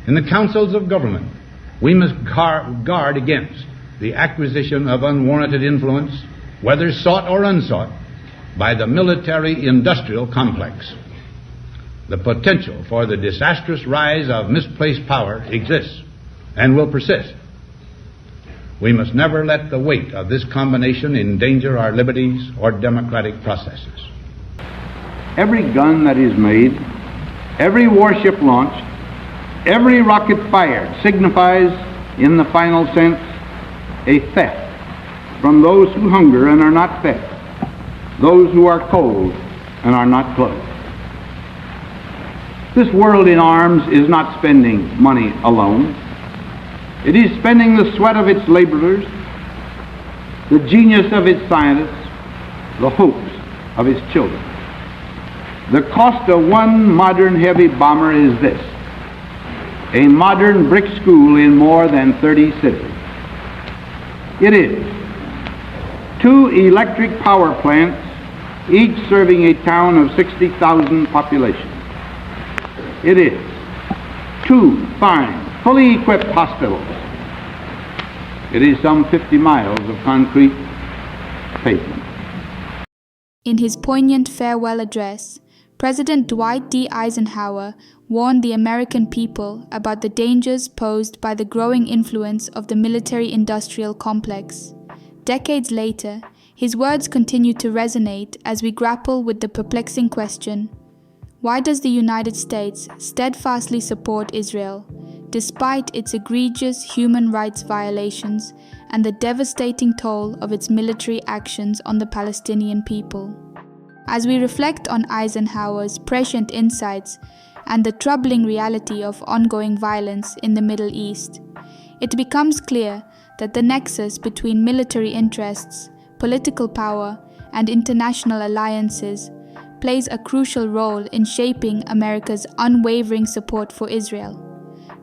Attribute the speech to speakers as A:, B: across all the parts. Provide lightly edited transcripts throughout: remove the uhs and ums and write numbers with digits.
A: In the councils of government, we must guard against the acquisition of unwarranted influence, whether sought or unsought, by the military-industrial complex. The potential for the disastrous rise of misplaced power exists and will persist. We must never let the weight of this combination endanger our liberties or democratic processes.
B: Every gun that is made, every warship launched, every rocket fired signifies, in the final sense, a theft from those who hunger and are not fed, those who are cold and are not clothed. This world in arms is not spending money alone. It is spending the sweat of its laborers, the genius of its scientists, the hopes of its children. The cost of one modern heavy bomber is this: a modern brick school in more than 30 cities. It is 2 electric power plants, each serving a town of 60,000 population. It is 2 fine, fully equipped hospitals. It is some 50 miles of concrete pavement.
C: In his poignant farewell address, President Dwight D. Eisenhower warned the American people about the dangers posed by the growing influence of the military-industrial complex. Decades later, his words continue to resonate as we grapple with the perplexing question: why does the United States steadfastly support Israel, despite its egregious human rights violations and the devastating toll of its military actions on the Palestinian people? As we reflect on Eisenhower's prescient insights and the troubling reality of ongoing violence in the Middle East, it becomes clear that the nexus between military interests, political power, and international alliances plays a crucial role in shaping America's unwavering support for Israel.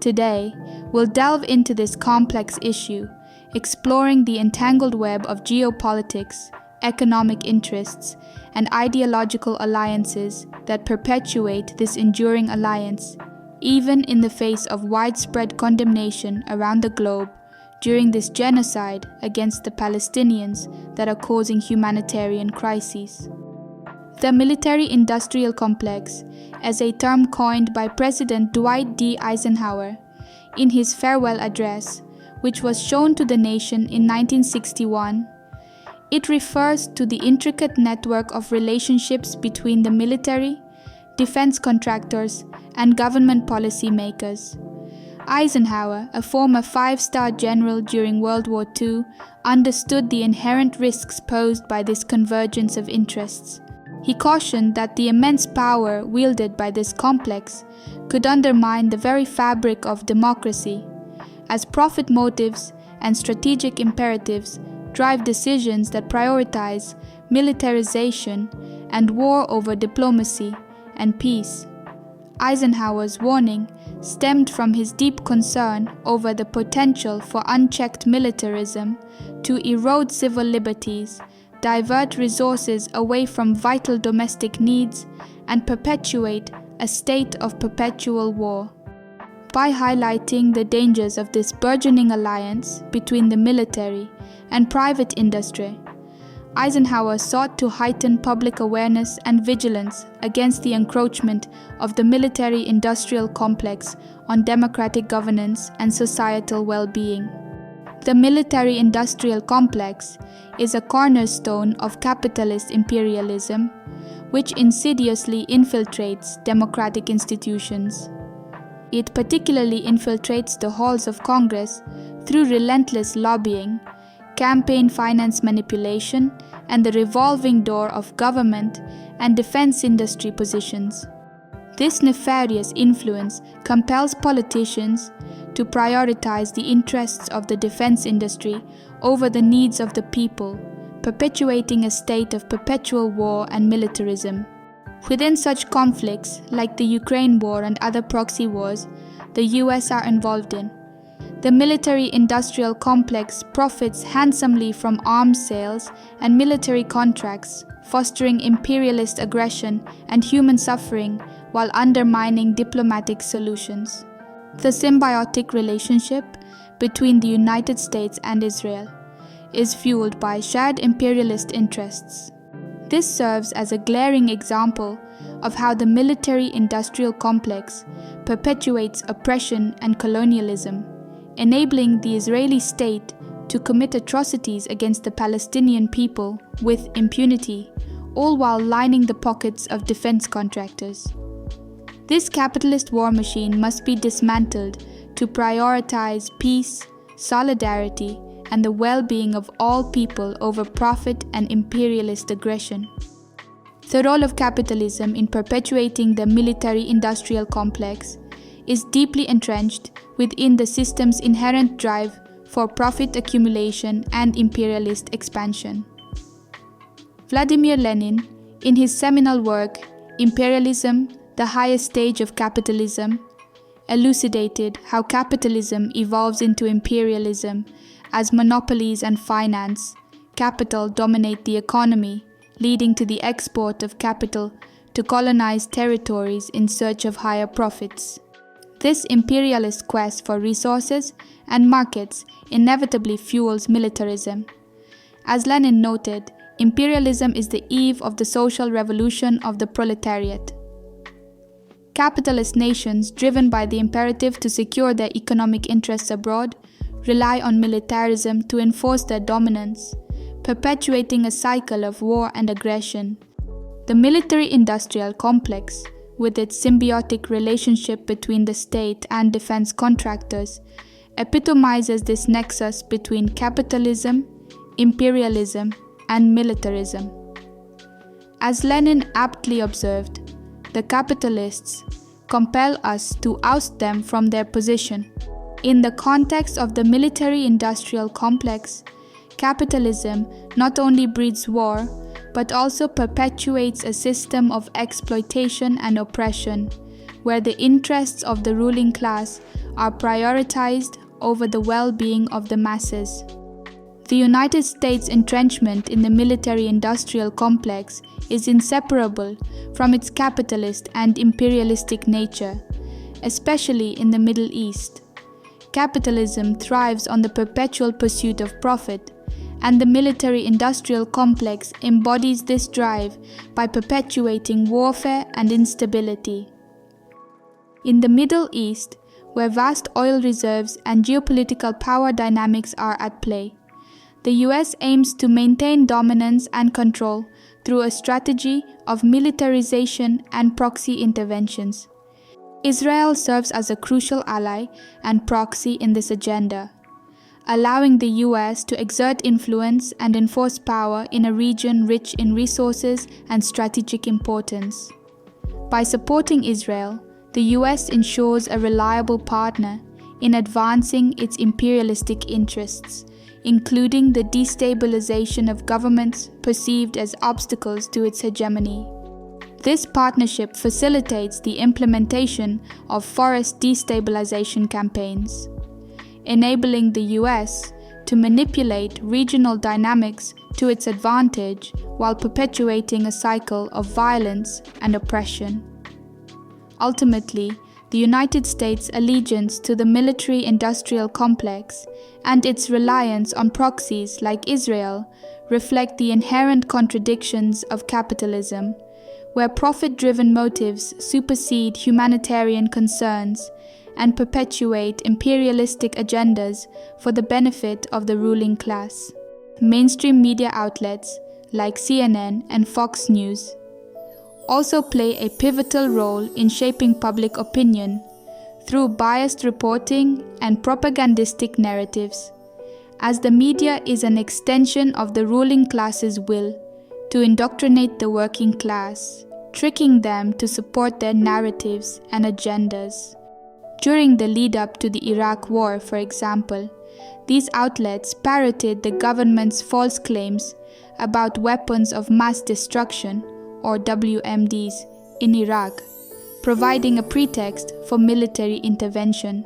C: Today, we'll delve into this complex issue, exploring the entangled web of geopolitics, economic interests, and ideological alliances that perpetuate this enduring alliance, even in the face of widespread condemnation around the globe during this genocide against the Palestinians that are causing humanitarian crises. The military-industrial complex, as a term coined by President Dwight D. Eisenhower in his farewell address, which was shown to the nation in 1961, it refers to the intricate network of relationships between the military, defense contractors, and government policy makers. Eisenhower, a former 5-star general during World War II, understood the inherent risks posed by this convergence of interests. He cautioned that the immense power wielded by this complex could undermine the very fabric of democracy, as profit motives and strategic imperatives drive decisions that prioritize militarization and war over diplomacy and peace. Eisenhower's warning stemmed from his deep concern over the potential for unchecked militarism to erode civil liberties, divert resources away from vital domestic needs, and perpetuate a state of perpetual war. By highlighting the dangers of this burgeoning alliance between the military and private industry, Eisenhower sought to heighten public awareness and vigilance against the encroachment of the military-industrial complex on democratic governance and societal well-being. The military-industrial complex is a cornerstone of capitalist imperialism, which insidiously infiltrates democratic institutions. It particularly infiltrates the halls of Congress through relentless lobbying, campaign finance manipulation, and the revolving door of government and defense industry positions. This nefarious influence compels politicians to prioritize the interests of the defense industry over the needs of the people, perpetuating a state of perpetual war and militarism. Within such conflicts, like the Ukraine war and other proxy wars the US are involved in, the military-industrial complex profits handsomely from arms sales and military contracts, fostering imperialist aggression and human suffering while undermining diplomatic solutions. The symbiotic relationship between the United States and Israel is fueled by shared imperialist interests. This serves as a glaring example of how the military-industrial complex perpetuates oppression and colonialism, enabling the Israeli state to commit atrocities against the Palestinian people with impunity, all while lining the pockets of defense contractors. This capitalist war machine must be dismantled to prioritize peace, solidarity, and the well-being of all people over profit and imperialist aggression. The role of capitalism in perpetuating the military-industrial complex is deeply entrenched within the system's inherent drive for profit accumulation and imperialist expansion. Vladimir Lenin, in his seminal work, Imperialism, the Highest Stage of Capitalism, elucidated how capitalism evolves into imperialism as monopolies and finance, capital dominate the economy, leading to the export of capital to colonize territories in search of higher profits. This imperialist quest for resources and markets inevitably fuels militarism. As Lenin noted, imperialism is the eve of the social revolution of the proletariat. Capitalist nations, driven by the imperative to secure their economic interests abroad, rely on militarism to enforce their dominance, perpetuating a cycle of war and aggression. The military-industrial complex, with its symbiotic relationship between the state and defense contractors, epitomizes this nexus between capitalism, imperialism, and militarism. As Lenin aptly observed, the capitalists compel us to oust them from their position. In the context of the military-industrial complex, capitalism not only breeds war, but also perpetuates a system of exploitation and oppression, where the interests of the ruling class are prioritized over the well-being of the masses. The United States' entrenchment in the military-industrial complex is inseparable from its capitalist and imperialistic nature, especially in the Middle East. Capitalism thrives on the perpetual pursuit of profit, and the military-industrial complex embodies this drive by perpetuating warfare and instability. In the Middle East, where vast oil reserves and geopolitical power dynamics are at play, the US aims to maintain dominance and control through a strategy of militarization and proxy interventions. Israel serves as a crucial ally and proxy in this agenda, allowing the US to exert influence and enforce power in a region rich in resources and strategic importance. By supporting Israel, the US ensures a reliable partner in advancing its imperialistic interests, including the destabilization of governments perceived as obstacles to its hegemony. This partnership facilitates the implementation of forest destabilization campaigns, enabling the US to manipulate regional dynamics to its advantage while perpetuating a cycle of violence and oppression. Ultimately, the United States' allegiance to the military-industrial complex and its reliance on proxies like Israel reflect the inherent contradictions of capitalism, where profit-driven motives supersede humanitarian concerns and perpetuate imperialistic agendas for the benefit of the ruling class. Mainstream media outlets like CNN and Fox News also play a pivotal role in shaping public opinion through biased reporting and propagandistic narratives, as the media is an extension of the ruling class's will to indoctrinate the working class, tricking them to support their narratives and agendas. During the lead-up to the Iraq War, for example, these outlets parroted the government's false claims about weapons of mass destruction, or WMDs, in Iraq, providing a pretext for military intervention.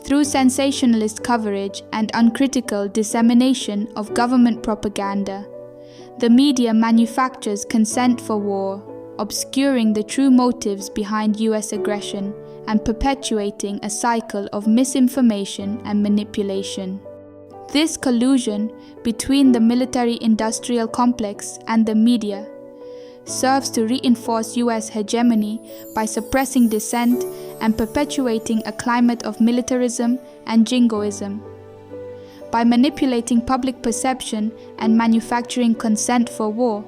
C: Through sensationalist coverage and uncritical dissemination of government propaganda, the media manufactures consent for war, obscuring the true motives behind US aggression and perpetuating a cycle of misinformation and manipulation. This collusion between the military-industrial complex and the media serves to reinforce US hegemony by suppressing dissent and perpetuating a climate of militarism and jingoism. By manipulating public perception and manufacturing consent for war,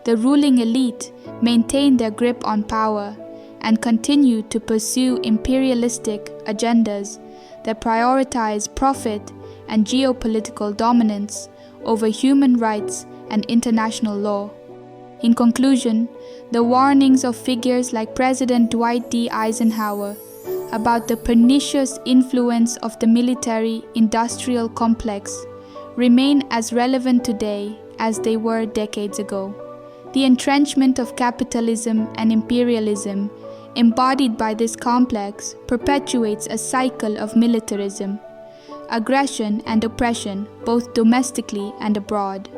C: the ruling elite maintain their grip on power and continue to pursue imperialistic agendas that prioritize profit and geopolitical dominance over human rights and international law. In conclusion, the warnings of figures like President Dwight D. Eisenhower about the pernicious influence of the military-industrial complex remain as relevant today as they were decades ago. The entrenchment of capitalism and imperialism embodied by this complex perpetuates a cycle of militarism, aggression and oppression both domestically and abroad.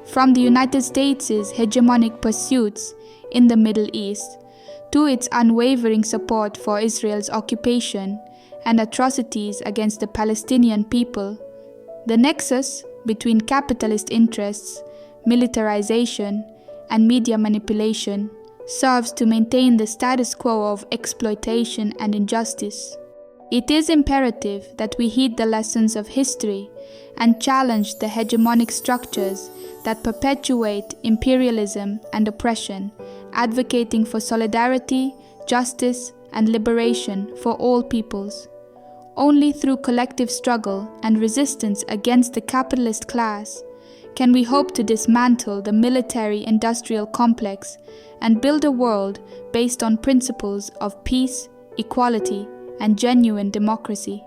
C: From the United States' hegemonic pursuits in the Middle East to its unwavering support for Israel's occupation and atrocities against the Palestinian people, the nexus between capitalist interests, militarization, and media manipulation serves to maintain the status quo of exploitation and injustice. It is imperative that we heed the lessons of history and challenge the hegemonic structures that perpetuate imperialism and oppression, advocating for solidarity, justice, and liberation for all peoples. Only through collective struggle and resistance against the capitalist class can we hope to dismantle the military-industrial complex and build a world based on principles of peace, equality, and genuine democracy.